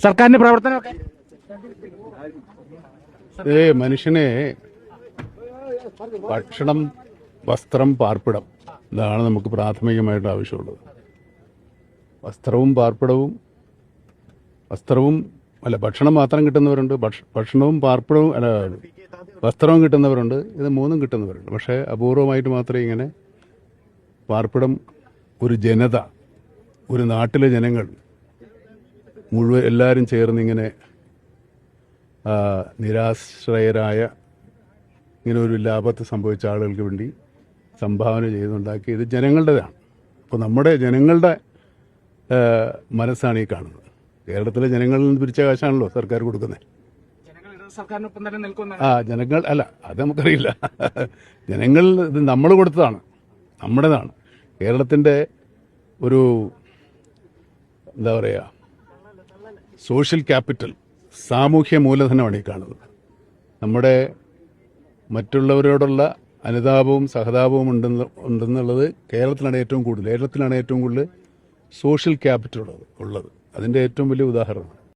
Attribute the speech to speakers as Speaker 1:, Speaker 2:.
Speaker 1: സർക്കാരിന്റെ പ്രവർത്തനമൊക്കെ
Speaker 2: മനുഷ്യനെ ഭക്ഷണം, വസ്ത്രം, പാർപ്പിടം, ഇതാണ് നമുക്ക് പ്രാഥമികമായിട്ട് ആവശ്യമുള്ളത്. വസ്ത്രവും പാർപ്പിടവും, ഭക്ഷണം മാത്രം കിട്ടുന്നവരുണ്ട്, ഭക്ഷണവും പാർപ്പിടവും വസ്ത്രവും കിട്ടുന്നവരുണ്ട്, ഇത് മൂന്നും കിട്ടുന്നവരുണ്ട്. പക്ഷേ അപൂർവമായിട്ട് മാത്രമേ ഇങ്ങനെ പാർപ്പിടം, ഒരു ജനത, ഒരു നാട്ടിലെ ജനങ്ങൾ മുഴുവൻ എല്ലാവരും ചേർന്നിങ്ങനെ നിരാശ്രയരായ ഇങ്ങനെ ഒരു ലാഭത്ത് സംഭവിച്ച ആളുകൾക്ക് വേണ്ടി സംഭാവന ചെയ്തുണ്ടാക്കി ഇത് ജനങ്ങളുടേതാണ്. അപ്പോൾ നമ്മുടെ ജനങ്ങളുടെ മനസ്സാണ് ഈ കാണുന്നത്. കേരളത്തിലെ ജനങ്ങളിൽ നിന്ന് പിരിച്ച കാശാണല്ലോ സർക്കാർ കൊടുക്കുന്നത്. ജനങ്ങൾ അല്ല, അത് നമുക്കറിയില്ല. ജനങ്ങൾ ഇത് നമ്മൾ കൊടുത്തതാണ്, നമ്മുടേതാണ്. കേരളത്തിൻ്റെ ഒരു എന്താ പറയുക, സോഷ്യൽ ക്യാപിറ്റൽ, സാമൂഹ്യ മൂലധനമാണ് ഈ കാണുന്നത്. നമ്മുടെ മറ്റുള്ളവരോടുള്ള അനുതാപവും സഹതാപവും ഉണ്ടെന്നുള്ളത് കേരളത്തിലാണ് ഏറ്റവും കൂടുതൽ സോഷ്യൽ ക്യാപിറ്റൽ ഉള്ളത്. അതിൻ്റെ ഏറ്റവും വലിയ ഉദാഹരണമാണ്.